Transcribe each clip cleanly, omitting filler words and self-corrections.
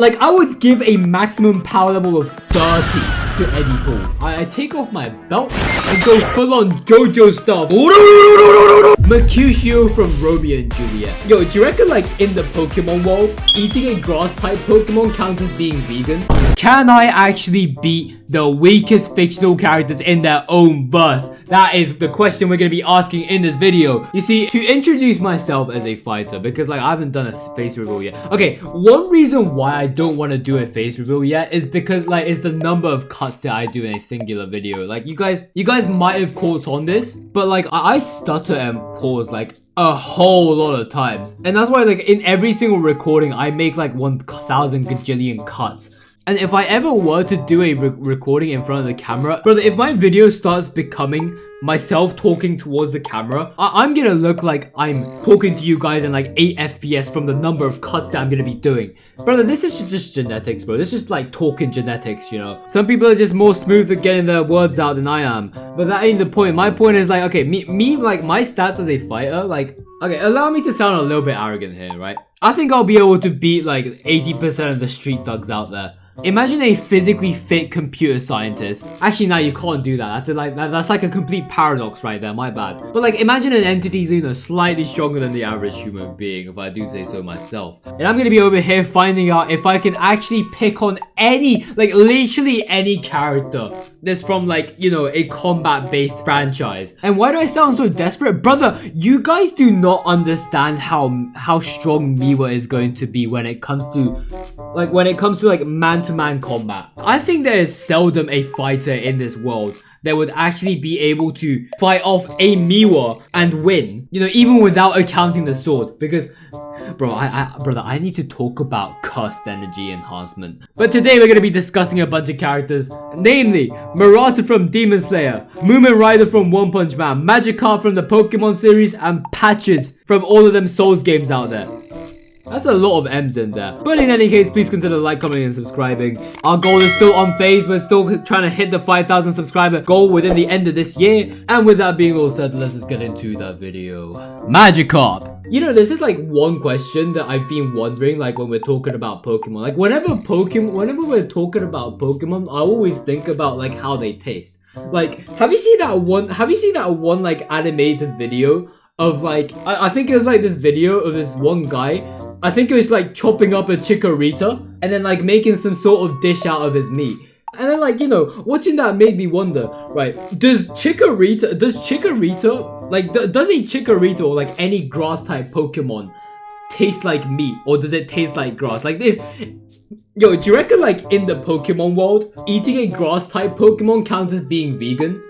Like, I would give a maximum power level of 30 to Eddie Pool. I take off my belt and go full on JoJo style. Mercutio from Romeo and Juliet. Yo, do you reckon like in the Pokemon world, eating a grass type Pokemon counts as being vegan? Can I actually beat the weakest fictional characters in their own verse? That is the question we're going to be asking in this video. You see, to introduce myself as a fighter, because like I haven't done a face reveal yet. Okay, one reason why I don't want to do a face reveal yet is because like it's the number of cuts that I do in a singular video. Like you guys might have caught on this, but like I stutter and pause like a whole lot of times. And that's why like in every single recording, I make like 1,000 gajillion cuts. And if I ever were to do a recording in front of the camera, brother, if my video starts becoming myself talking towards the camera, I'm gonna look like I'm talking to you guys in like 8 FPS from the number of cuts that I'm gonna be doing. Brother, this is just genetics, bro. This is just like talking genetics, you know. Some people are just more smooth at getting their words out than I am. But that ain't the point. My point is like, okay, me like my stats as a fighter, like, okay, allow me to sound a little bit arrogant here, right? I think I'll be able to beat like 80% of the street thugs out there. Imagine a physically fit computer scientist. Actually, no, you can't do that. That's like a complete paradox right there. My bad. But like, imagine an entity, you know, slightly stronger than the average human being, if I do say so myself. And I'm gonna be over here finding out if I can actually pick on any, like, literally any character that's from like, you know, a combat-based franchise. And why do I sound so desperate, brother? You guys do not understand how strong Miwa is going to be when it comes to like man-to-man combat. I think there is seldom a fighter in this world that would actually be able to fight off a Miwa and win, you know, even without accounting the sword. Because bro, brother, I need to talk about cursed energy enhancement. But today we're going to be discussing a bunch of characters, namely Murata from Demon Slayer, Mumen Rider from One Punch Man, Magikarp from the Pokemon series, and Patches from all of them Souls games out there. That's a lot of M's in there. But in any case, please consider like, commenting, and subscribing. Our goal is still on phase. We're still trying to hit the 5,000 subscriber goal within the end of this year. And with that being all said, let's just get into that video. Magikarp. You know, this is like one question that I've been wondering, like when we're talking about Pokemon. Like whenever we're talking about Pokemon, I always think about like how they taste. Like, have you seen that one like animated video of like, I think it was like this video of this one guy. I think it was like chopping up a chikorita and then like making some sort of dish out of his meat. And then like, you know, watching that made me wonder, right, does a chikorita, does a chikorita or like any grass type Pokemon taste like meat, or does it taste like grass? Like this, yo, do you reckon like in the Pokemon world, eating a grass type Pokemon counts as being vegan?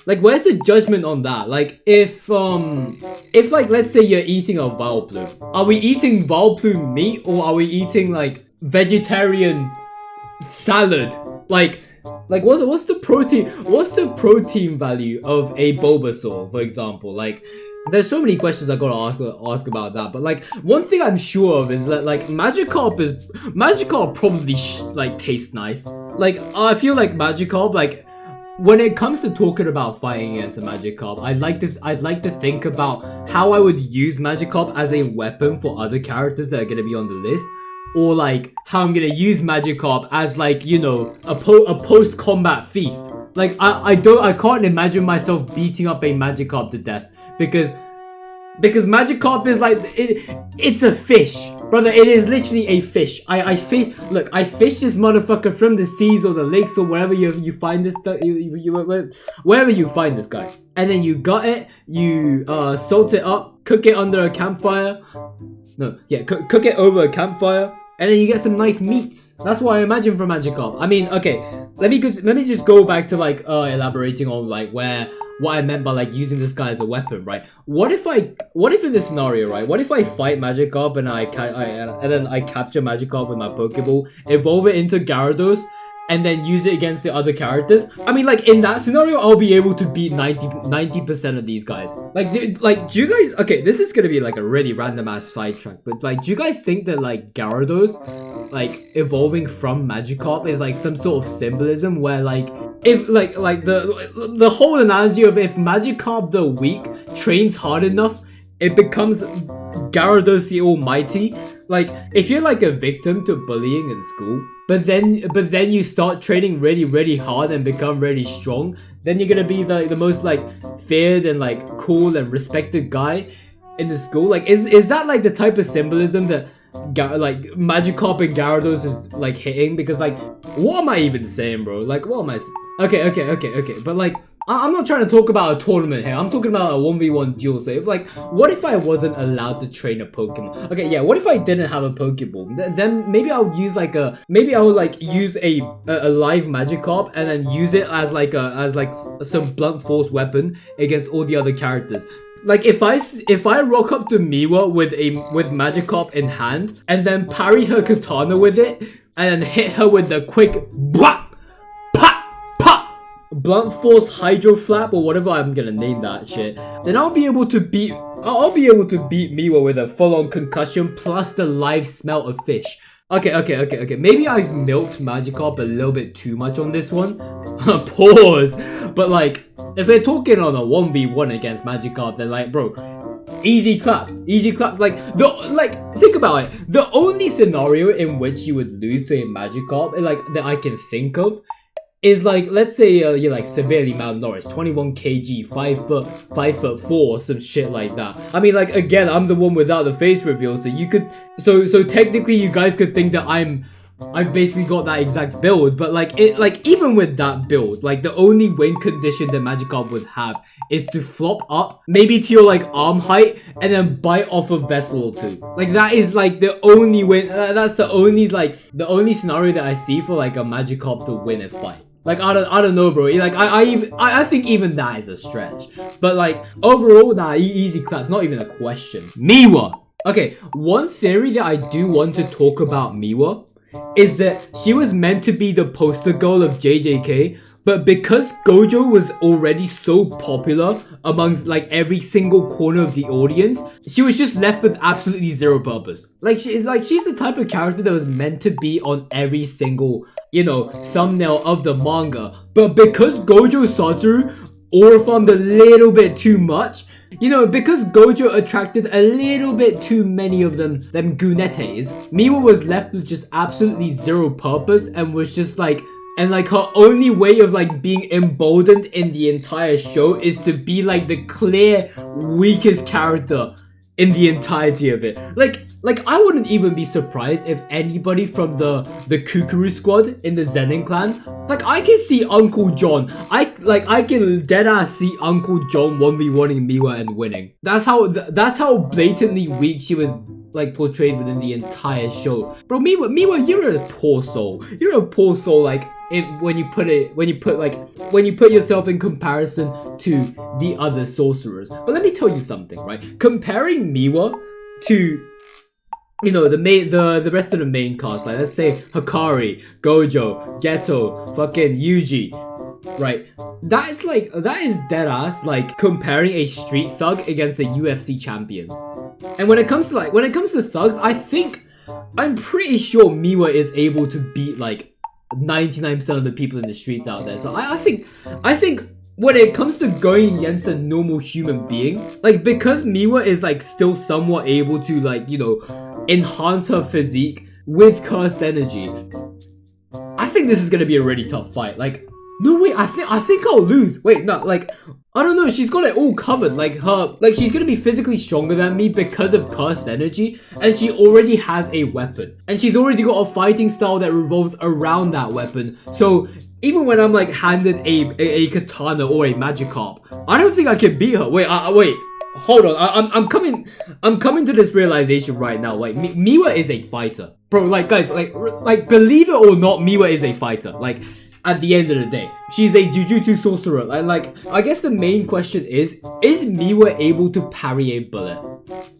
Like, where's the judgment on that? Like, if like, let's say you're eating a Vileplume. Are we eating Vileplume meat, or are we eating, like, vegetarian salad? Like, what's the protein value of a Bulbasaur, for example? Like, there's so many questions I gotta ask about that. But, like, one thing I'm sure of is that, like, Magikarp probably, like, tastes nice. Like, I feel like Magikarp, like, when it comes to talking about fighting against a Magikarp, I'd like to think about how I would use Magikarp as a weapon for other characters that are gonna be on the list, or like how I'm gonna use Magikarp as like, you know, a post-combat feast. Like I can't imagine myself beating up a Magikarp to death because Magikarp is like it's a fish. Brother, it is literally a fish. I fish this motherfucker from the seas or the lakes or wherever you find this stuff, wherever you find this guy. And then you gut it, you salt it up, cook it under a campfire. Cook it over a campfire, and then you get some nice meats. That's what I imagine from Magikarp. I mean, okay, let me just go back to like elaborating on like what I meant by like using this guy as a weapon, right? What if in this scenario, right? What if I fight Magikarp and then I capture Magikarp with my Pokeball, evolve it into Gyarados, and then use it against the other characters? I mean, like, in that scenario, I'll be able to beat 90% of these guys. Like, do you guys... Okay, this is gonna be, like, a really random-ass sidetrack, but, like, do you guys think that, like, Gyarados, like, evolving from Magikarp is, like, some sort of symbolism where, like, if, like, the whole analogy of if Magikarp the weak trains hard enough, it becomes Gyarados the Almighty. Like, if you're like a victim to bullying in school, but then you start training really hard and become really strong, then you're gonna be the most like feared and like cool and respected guy in the school. Like, is that like the type of symbolism that like Magikarp and Gyarados is like hitting? Because like, what am I even saying, bro? Like, what am I okay, but like, I'm not trying to talk about a tournament here. I'm talking about a 1v1 duel save. Like, what if I wasn't allowed to train a Pokemon? Okay, yeah, what if I didn't have a Pokeball? Then maybe I would use like maybe I would like use a live Magikarp and then use it as like some blunt force weapon against all the other characters. Like, if I rock up to Miwa with Magikarp in hand and then parry her katana with it and then hit her with the quick BWAP! Blunt force hydro flap or whatever I'm gonna name that shit, then I'll be able to beat Miwa with a full-on concussion plus the live smell of fish. Okay. Maybe I've milked Magikarp a little bit too much on this one. Pause. But like, if we're talking on a 1v1 against Magikarp, then like, bro, easy claps. Like, think about it. The only scenario in which you would lose to a Magikarp, like, that I can think of, is like, let's say you're like severely malnourished, 21 kg, 5'4", or some shit like that. I mean, like, again, I'm the one without the face reveal, so you could, so technically you guys could think that I've basically got that exact build, but like, even with that build, like, the only win condition that Magikarp would have is to flop up, maybe to your like arm height, and then bite off a vessel or two. Like, that is like the only win. That's the only scenario that I see for like a Magikarp to win a fight. Like, I don't know, bro. Like, I think even that is a stretch. But like, overall, nah, easy claps, not even a question. Miwa. Okay, one theory that I do want to talk about Miwa is that she was meant to be the poster girl of JJK, but because Gojo was already so popular amongst like every single corner of the audience, she was just left with absolutely zero purpose. Like, she's the type of character that was meant to be on every single, you know, thumbnail of the manga, but because Gojo Satoru aura-farmed a little bit too much, you know, because Gojo attracted a little bit too many of them gunetes, Miwa was left with just absolutely zero purpose and was just like, and like her only way of like being emboldened in the entire show is to be like the clear weakest character in the entirety of it. Like I wouldn't even be surprised if anybody from the Kukuru squad in the Zenin clan, like, I can see Uncle John. I can deadass see Uncle John 1v1ing Miwa and winning. That's how blatantly weak she was like portrayed within the entire show. Bro, Miwa, you're a poor soul. You're a poor soul, like, when you put yourself in comparison to the other sorcerers. But let me tell you something, right? Comparing Miwa to, you know, the rest of the main cast, like, let's say Hikari, Gojo, Geto, fucking Yuji, right? That is deadass like comparing a street thug against a UFC champion. And when it comes to thugs, I'm pretty sure Miwa is able to beat like 99% of the people in the streets out there. So I think when it comes to going against a normal human being, like, because Miwa is like still somewhat able to, like, you know, enhance her physique with cursed energy, I think this is gonna be a really tough fight. Like, no, wait, I think I'll lose. Wait, no, like, I don't know, she's got it all covered. Like, she's gonna be physically stronger than me because of cursed energy, and she already has a weapon. And she's already got a fighting style that revolves around that weapon. So, even when I'm, like, handed a katana or a Magikarp, I don't think I can beat her. Wait, wait, hold on, I'm coming to this realization right now. Like, Miwa is a fighter. Bro, like, guys, like, believe it or not, Miwa is a fighter. Like, at the end of the day, she's a Jujutsu sorcerer. Like, I guess the main question is Miwa able to parry a bullet?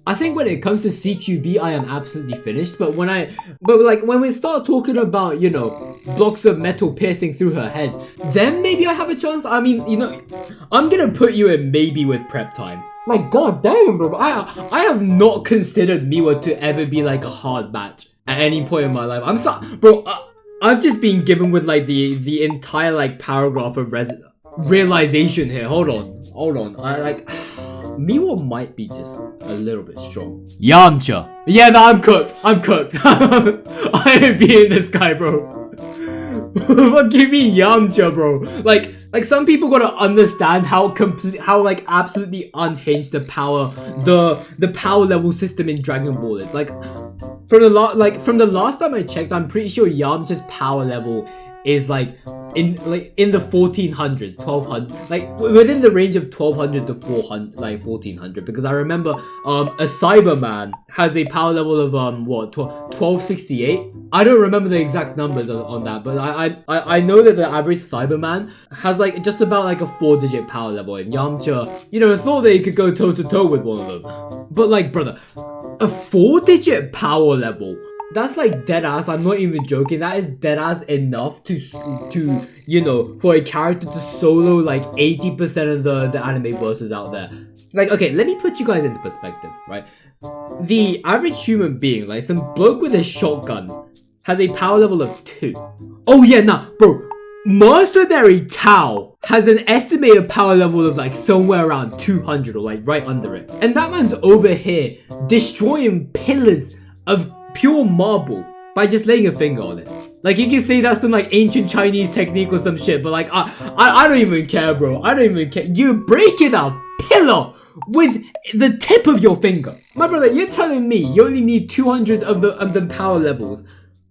I think when it comes to CQB, I am absolutely finished. But when we start talking about, you know, blocks of metal piercing through her head, then maybe I have a chance. I mean, you know, I'm gonna put you in maybe with prep time. Like, god damn, bro, I have not considered Miwa to ever be like a hard match at any point in my life. I'm sorry, bro. I've just been given with like the entire like paragraph of realization here. Hold on. I like Miwa might be just a little bit strong. Yamcha. Yeah, no, I'm cooked. I'm cooked. I ain't beating this guy, bro. What, give me Yamcha, bro? Like some people gotta understand how like absolutely unhinged the power level system in Dragon Ball is. Like from the last time I checked, I'm pretty sure Yamcha's power level is like in the 1400s, 1200, like within the range of 1200 to 400, like 1400, because I remember a Cyberman has a power level of what, 1268. I don't remember the exact numbers on that, but I know that the average Cyberman has like just about like a 4-digit power level, and Yamcha, you know, thought that he could go toe to toe with one of them. But like, brother, a 4-digit power level, that's like dead ass. I'm not even joking. That is dead ass enough to you know, for a character to solo like 80% of the anime verses out there. Like, okay, let me put you guys into perspective, right? The average human being, like some bloke with a shotgun, has a power level of 2. Oh yeah, nah, bro. Mercenary Tao has an estimated power level of like somewhere around 200 or like right under it. And that man's over here destroying pillars of pure marble by just laying a finger on it. Like, you can say that's some like ancient Chinese technique or some shit, but like I don't even care, bro. I don't even care. You breaking a pillar with the tip of your finger. My brother, you're telling me you only need 200 of the power levels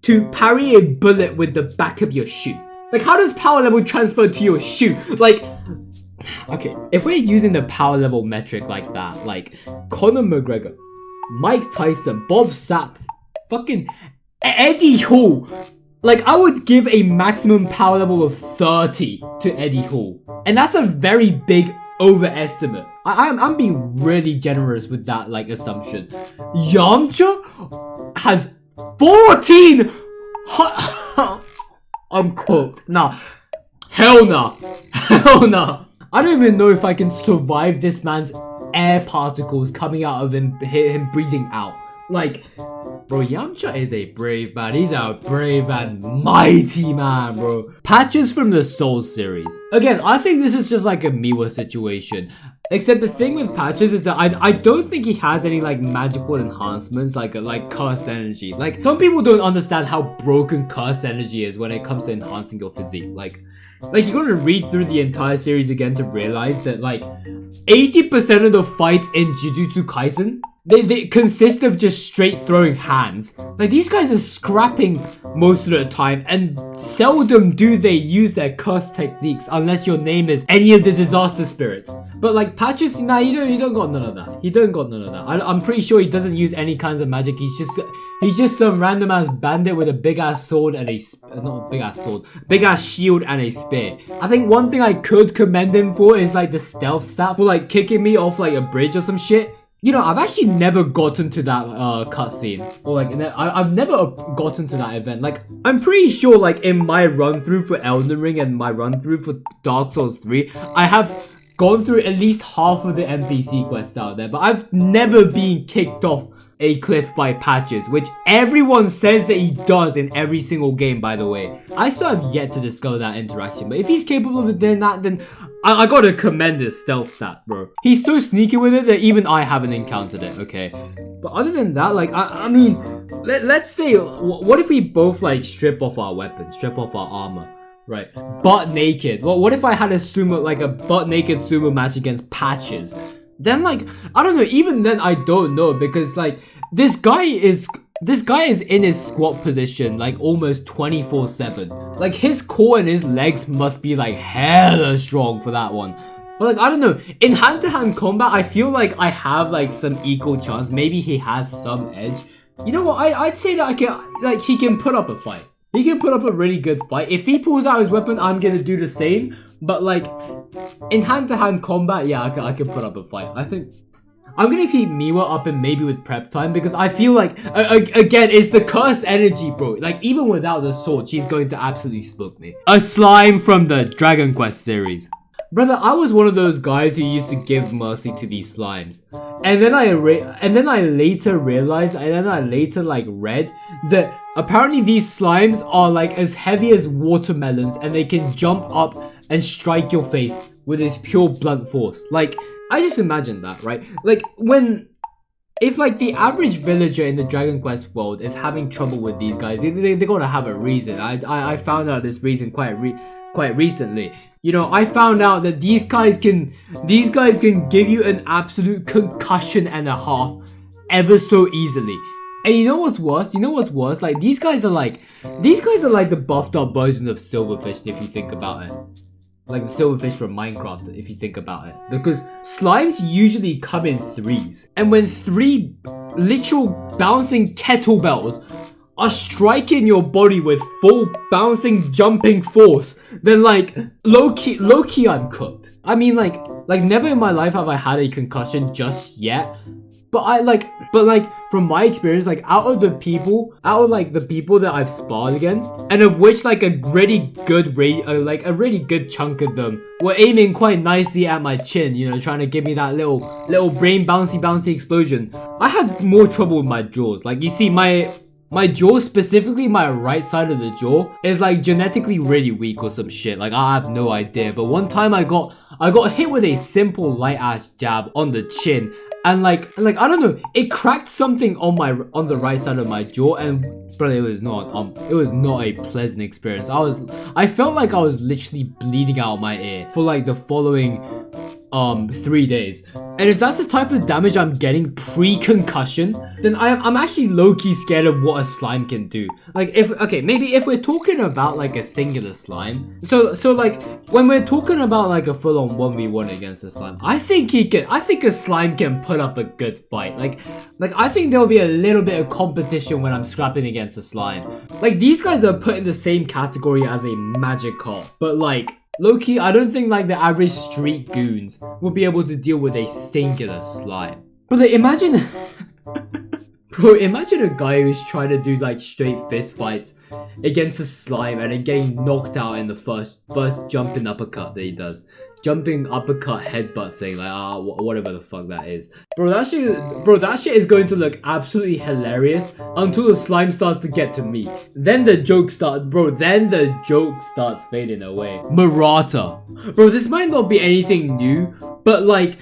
to parry a bullet with the back of your shoe. Like, how does power level transfer to your shoe? Like, okay, if we're using the power level metric like that, like Conor McGregor, Mike Tyson, Bob Sapp, fucking Eddie Hall, like, I would give a maximum power level of 30 to Eddie Hall, and that's a very big overestimate. I'm being really generous with that like assumption. Yamcha has 14. I'm cooked. Nah, hell nah, hell nah. I don't even know if I can survive this man's air particles coming out of him breathing out. Like, bro, Yamcha is a brave man. He's a brave and mighty man, bro. Patches from the Soul series. Again, I think this is just like a Miwa situation. Except the thing with Patches is that I don't think he has any like magical enhancements like cursed energy. Like, some people don't understand how broken cursed energy is when it comes to enhancing your physique. Like you gotta read through the entire series again to realize that like 80% of the fights in Jujutsu Kaisen, they consist of just straight throwing hands. Like, these guys are scrapping most of the time, and seldom do they use their curse techniques unless your name is any of the disaster spirits. But like Patches, nah, he don't got none of that. He don't got none of that. I'm pretty sure he doesn't use any kinds of magic. He's just some random ass bandit with a big ass sword and not a big ass sword, big ass shield and a spear. I think one thing I could commend him for is like the stealth stat for like kicking me off like a bridge or some shit. You know, I've actually never gotten to that cutscene, or like I've never gotten to that event. Like, I'm pretty sure like in my run through for Elden Ring and my run through for Dark Souls 3, I have gone through at least half of the NPC quests out there, but I've never been kicked off a cliff by Patches, which everyone says that he does in every single game, by the way. I still have yet to discover that interaction, but if he's capable of doing that, then I gotta commend his stealth stat, bro. He's so sneaky with it that even I haven't encountered it, okay? But other than that, like, I mean, let's say, what if we both, like, strip off our weapons, strip off our armor, right? Butt naked. Well, what if I had a butt naked sumo match against Patches? Then, like, I don't know, even then I don't know, because, like, this guy is in his squat position like almost 24/7. Like, his core and his legs must be like hella strong for that one. But like, I don't know, in hand-to-hand combat I feel like I have like some equal chance. Maybe he has some edge. You know what, I'd say that he can put up a fight. He can put up a really good fight. If he pulls out his weapon, I'm gonna do the same. But like, in hand-to-hand combat, yeah, I can put up a fight. I think I'm gonna keep Miwa up and maybe with prep time, because I feel like, again, it's the cursed energy, bro. Like, even without the sword, she's going to absolutely smoke me. A slime from the Dragon Quest series. Brother, I was one of those guys who used to give mercy to these slimes. And then I later realized, and then I later like read that apparently these slimes are like as heavy as watermelons, and they can jump up and strike your face with this pure blunt force. Like, I just imagine that, right? Like, if like the average villager in the Dragon Quest world is having trouble with these guys, they're gonna have a reason. I found out this reason quite recently. You know, I found out that these guys can give you an absolute concussion and a half ever so easily. And you know what's worse? Like, these guys are like the buffed up versions of Silverfish, if you think about it. Like the Silverfish from Minecraft, if you think about it. Because slimes usually come in threes. And when 3 literal bouncing kettlebells are striking your body with full bouncing jumping force, then like low-key I'm cooked. I mean, like never in my life have I had a concussion just yet. But from my experience, like out of the people that I've sparred against, and of which like a really good chunk of them were aiming quite nicely at my chin, you know, trying to give me that little brain bouncy explosion. I had more trouble with my jaws. Like, you see, my jaw, specifically my right side of the jaw, is like genetically really weak or some shit. Like, I have no idea. But one time I got hit with a simple light ass jab on the chin. And like I don't know, it cracked something on the right side of my jaw, and bro, it was not a pleasant experience. I felt like I was literally bleeding out my ear for like the following 3 days. And if that's the type of damage I'm getting pre-concussion, then I'm actually low-key scared of what a slime can do. Like, maybe if we're talking about like a singular slime, so like when we're talking about like a full-on 1v1 against a slime, I think a slime can put up a good fight. Like I think there'll be a little bit of competition when I'm scrapping against a slime. Like, these guys are put in the same category as a Magikarp, but like, low-key, I don't think like the average street goons will be able to deal with a singular slime. But like, imagine a guy who's trying to do like straight fist fights against a slime and then getting knocked out in the first jumping uppercut that he does. Jumping uppercut headbutt thing, like whatever the fuck that is. Bro, that shit is going to look absolutely hilarious until the slime starts to get to me. Then the joke starts fading away. Murata. Bro, this might not be anything new, but like,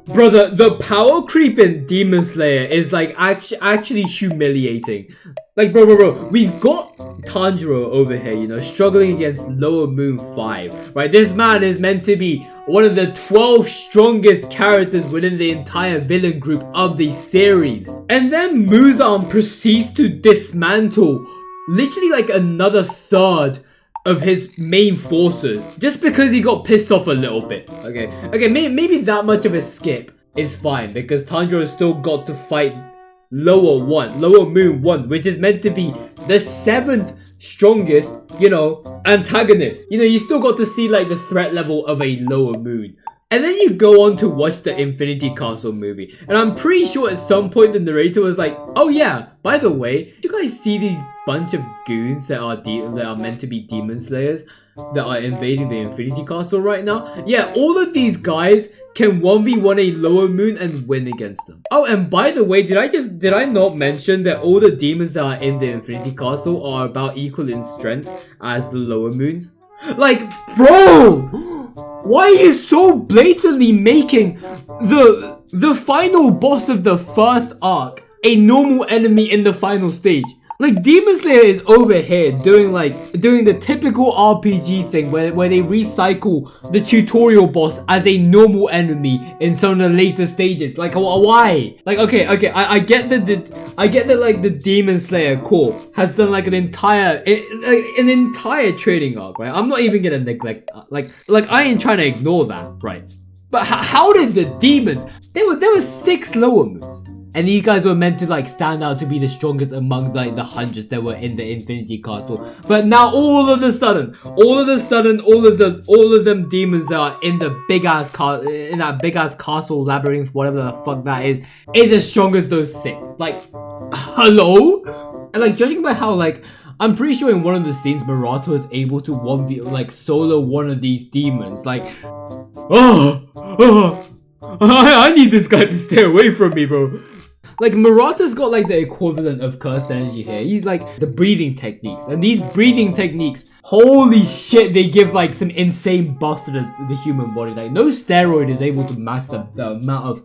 bro, the power creep in Demon Slayer is like actually humiliating. Like, bro, we've got Tanjiro over here, you know, struggling against Lower Moon 5, right? This man is meant to be one of the 12 strongest characters within the entire villain group of the series. And then Muzan proceeds to dismantle literally like another third of his main forces just because he got pissed off a little bit. Okay, maybe that much of a skip is fine because Tanjiro still got to fight Lower Moon 1, which is meant to be the 7th strongest, you know, antagonist. You know, you still got to see like the threat level of a Lower Moon. And then you go on to watch the Infinity Castle movie, and I'm pretty sure at some point the narrator was like, oh yeah, by the way, did you guys see these bunch of goons that are meant to be demon slayers that are invading the Infinity Castle right now? Yeah, all of these guys can 1v1 a Lower Moon and win against them. Oh, and by the way, did I not mention that all the demons that are in the Infinity Castle are about equal in strength as the Lower Moons? Like, bro, why are you so blatantly making the final boss of the first arc a normal enemy in the final stage? Like, Demon Slayer is over here doing the typical RPG thing where they recycle the tutorial boss as a normal enemy in some of the later stages. Like, why? Like, okay, I get that like the Demon Slayer core has done like an entire trading arc, right? I'm not even gonna neglect that. Like I ain't trying to ignore that, right? But how did the demons? There were 6 Lower Moons. And these guys were meant to like stand out to be the strongest among like the hundreds that were in the Infinity Castle. But now all of a sudden, all of them demons that are in the big ass castle labyrinth, whatever the fuck that is as strong as those 6. Like, hello? And like, judging by how like, I'm pretty sure in one of the scenes Murata was able to 1v like solo one of these demons. Like, I need this guy to stay away from me, bro. Like, Murata's got like the equivalent of cursed energy here. He's like the breathing techniques. And these breathing techniques, holy shit, they give like some insane buffs to the human body. Like, no steroid is able to match the amount of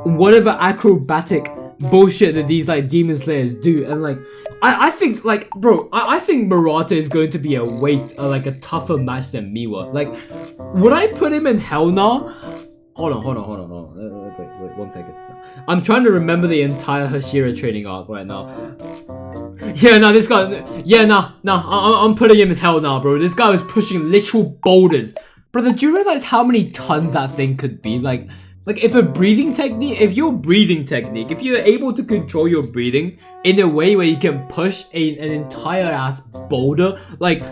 whatever acrobatic bullshit that these like demon slayers do. And like, I think like, bro, I think Murata is going to be like a tougher match than Miwa. Like, would I put him in Hell now? Hold on. Wait, 1 second. I'm trying to remember the entire Hashira training arc right now. Yeah, no, this guy. Yeah, nah. I'm putting him in Hell now, bro. This guy was pushing literal boulders. Brother, do you realize how many tons that thing could be? Like if your breathing technique, if you're able to control your breathing in a way where you can push an entire ass boulder, like,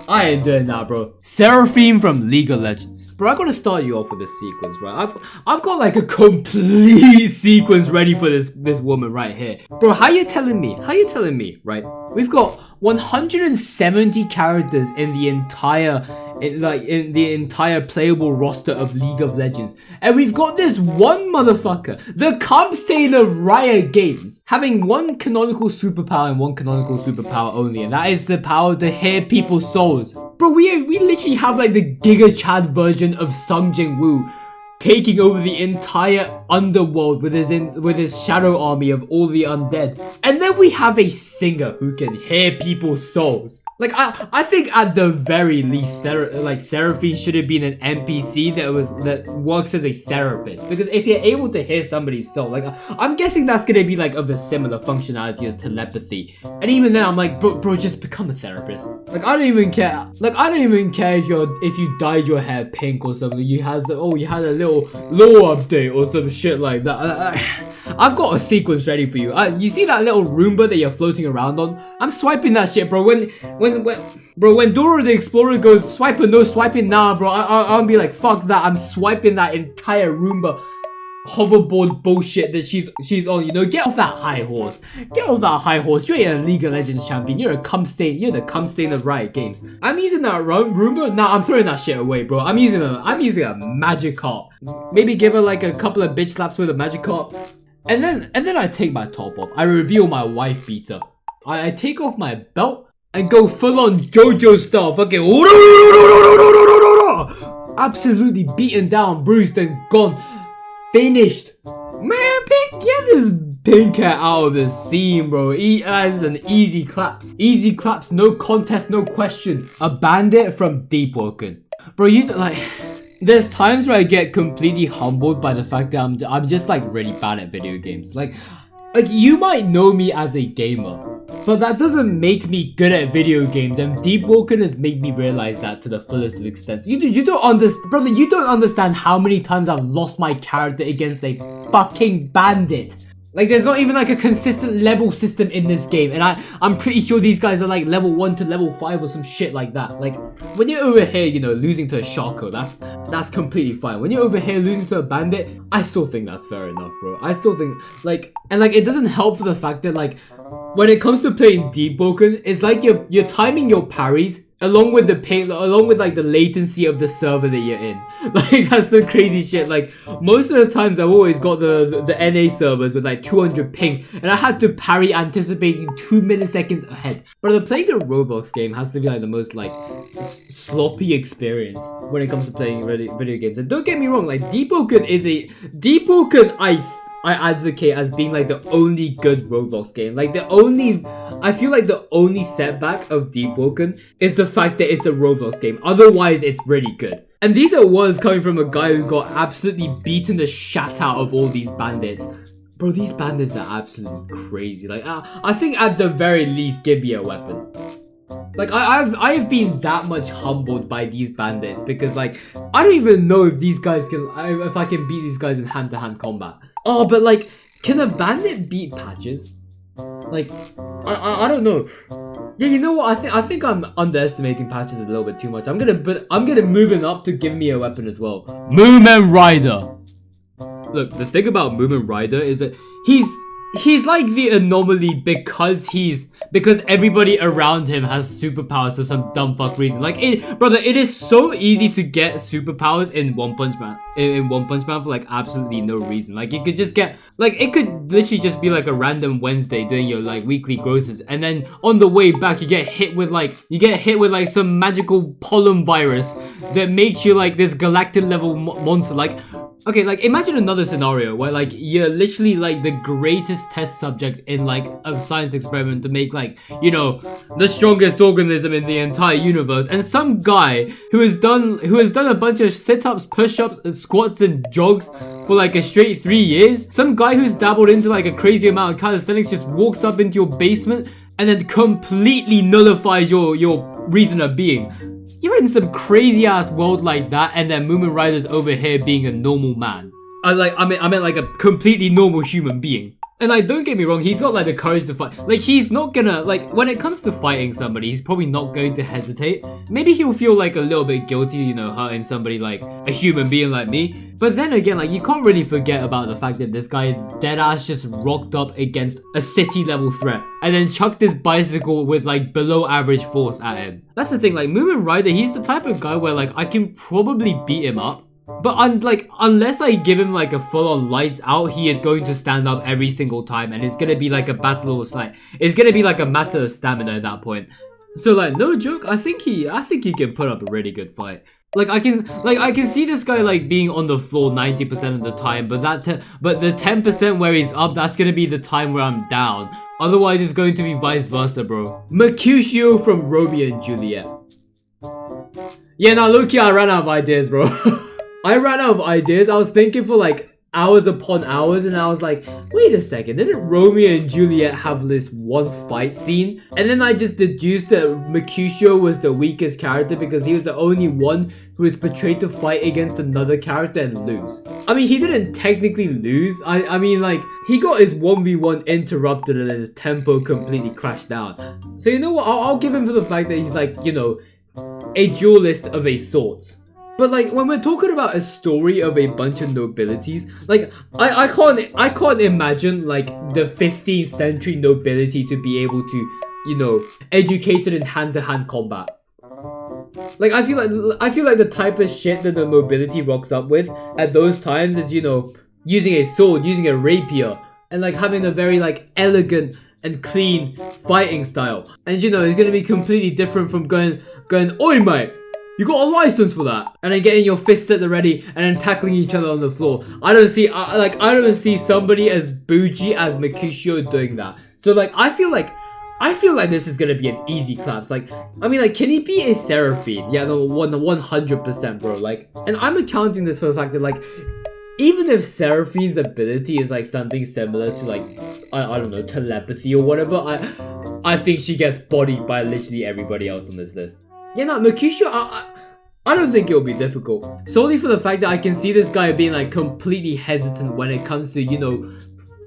I ain't doing that, bro. Seraphine from League of Legends. Bro, I gotta start you off with a sequence, right? I've got like a complete sequence ready for this woman right here. Bro, how you telling me, right? We've got 170 characters in the entire playable roster of League of Legends, and we've got this one motherfucker, the Comstain of Riot Games, having one canonical superpower and one canonical superpower only, and that is the power to hear people's souls. Bro, we literally have like the Giga Chad version of Sung Jin Woo taking over the entire underworld with his shadow army of all the undead. And then we have a singer who can hear people's souls. Like, I think at the very least, Seraphine should have been an NPC that works as a therapist. Because if you're able to hear somebody's soul, like, I'm guessing that's gonna be like of a similar functionality as telepathy. And even then, I'm like, bro, just become a therapist. Like, I don't even care. Like, I don't even care if you dyed your hair pink or something. You had a little update or some shit like that. I've got a sequence ready for you. You see that little Roomba that you're floating around on? I'm swiping that shit, bro. When Dora the Explorer goes swiping, no swiping now, bro, I'll be like, fuck that. I'm swiping that entire Roomba hoverboard bullshit that she's on. You know, get off that high horse. Get off that high horse. You're a League of Legends champion. You're the Comstain of Riot Games. I'm using that Roomba. Nah, I'm throwing that shit away, bro. I'm using a Magikarp. Maybe give her like a couple of bitch slaps with a Magikarp. And then I take my top off. I reveal my wife beater. I take off my belt and go full on JoJo style. Fucking absolutely beaten down, bruised and gone. Finished. Man, get this pink cat out of the scene, bro. As an easy claps. Easy claps, no contest, no question. A bandit from Deepwoken. Bro, you like... There's times where I get completely humbled by the fact that I'm just like really bad at video games. Like you might know me as a gamer, but that doesn't make me good at video games, and Deepwoken has made me realize that to the fullest extent. You don't understand, brother. You don't understand how many times I've lost my character against a fucking bandit. Like, there's not even like a consistent level system in this game, and I'm pretty sure these guys are like level 1 to level 5 or some shit like that. Like, when you're over here, you know, losing to a Sharko, that's completely fine. When you're over here losing to a bandit, I still think that's fair enough, bro. I still think, like, and like, it doesn't help for the fact that, like, when it comes to playing Deepwoken, it's like you're timing your parries along with like the latency of the server that you're in. Like, that's the crazy shit. Like, most of the times I've always got the NA servers with like 200 ping, and I had to parry anticipating 2 milliseconds ahead. But playing a Roblox game has to be like the most like sloppy experience when it comes to playing video games. And don't get me wrong, like Deepwoken I advocate as being like the only good Roblox game. Like, I feel like the only setback of Deepwoken is the fact that it's a Roblox game. Otherwise, it's really good. And these are words coming from a guy who got absolutely beaten the shat out of all these bandits. Bro, these bandits are absolutely crazy. Like, I think at the very least, give me a weapon. Like, I've been that much humbled by these bandits because, like, I don't even know if if I can beat these guys in hand-to-hand combat. Oh, but like, can a bandit beat patches? Like, I don't know. Yeah, you know what? I think I'm underestimating patches a little bit too much. I'm gonna move it up to give me a weapon as well. Mumen Rider. Look, the thing about Mumen Rider is that he's like the anomaly because he's because everybody around him has superpowers for some dumb fuck reason. Like, brother, it is so easy to get superpowers in One Punch Man. In One Punch Man for like absolutely no reason. Like, you could just get, like, it could literally just be like a random Wednesday doing your like weekly grosses, and then on the way back you get hit with like some magical pollen virus that makes you like this galactic level monster. Like, okay, like imagine another scenario where like you're literally like the greatest test subject in like a science experiment to make like, you know, the strongest organism in the entire universe, and some guy who has done a bunch of sit-ups, push-ups, and squats and jogs for like a straight 3 years, some guy who's dabbled into like a crazy amount of calisthenics just walks up into your basement and then completely nullifies your reason of being. You're in some crazy ass world like that, and then Mumen Rider's over here being a normal man. I meant like a completely normal human being. And like, don't get me wrong, he's got like the courage to fight. Like, he's not gonna, like, when it comes to fighting somebody, he's probably not going to hesitate. Maybe he'll feel like a little bit guilty, you know, hurting somebody like a human being like me. But then again, like, you can't really forget about the fact that this guy deadass just rocked up against a city level threat and then chucked this bicycle with like below average force at him. That's the thing, like, Mumen Rider, he's the type of guy where like I can probably beat him up. But unless I give him like a full-on lights out, he is going to stand up every single time, and it's gonna be like a battle of like, it's gonna be like a matter of stamina at that point. So like, no joke, I think he can put up a really good fight. Like, I can see this guy like being on the floor 90% of the time, but but the 10% where he's up, that's gonna be the time where I'm down. Otherwise, it's going to be vice versa, bro. Mercutio from Romeo and Juliet. Yeah, now look, I ran out of ideas, bro. I ran out of ideas. I was thinking for like hours upon hours, and I was like, wait a second, didn't Romeo and Juliet have this one fight scene? And then I just deduced that Mercutio was the weakest character because he was the only one who was portrayed to fight against another character and lose. I mean, he didn't technically lose. I mean, like, he got his 1v1 interrupted and then his tempo completely crashed down. So you know what, I'll give him for the fact that he's like, you know, a duelist of a sort. But like, when we're talking about a story of a bunch of nobilities, like, I can't imagine like the 15th century nobility to be able to, you know, educated in hand-to-hand combat. Like, I feel like the type of shit that the nobility rocks up with at those times is, you know, using a sword, using a rapier, and like having a very like elegant and clean fighting style. And you know, it's gonna be completely different from going, oi mate, you got a license for that, and then getting your fists at the ready and then tackling each other on the floor. I don't see somebody as bougie as Mercutio doing that. So like, I feel like this is gonna be an easy claps. Like, I mean, like, can he be a Seraphine? Yeah, no, 100%, bro. Like, and I'm accounting this for the fact that like, even if Seraphine's ability is like something similar to like, I don't know, telepathy or whatever, I think she gets bodied by literally everybody else on this list. Yeah, no, Mercutio, I don't think it'll be difficult. Solely for the fact that I can see this guy being like completely hesitant when it comes to, you know,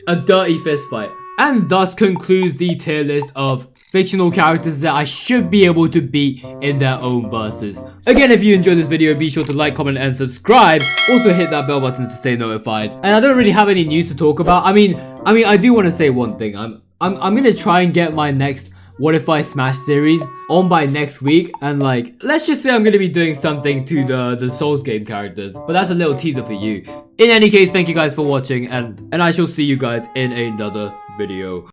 a dirty fist fight. And thus concludes the tier list of fictional characters that I should be able to beat in their own verses. Again, if you enjoyed this video, be sure to like, comment, and subscribe. Also hit that bell button to stay notified. And I don't really have any news to talk about. I mean, I do want to say one thing. I'm gonna try and get my next What If I Smash series on by next week, and like, let's just say I'm gonna be doing something to the Souls game characters, but that's a little teaser for you. In any case, thank you guys for watching, and I shall see you guys in another video.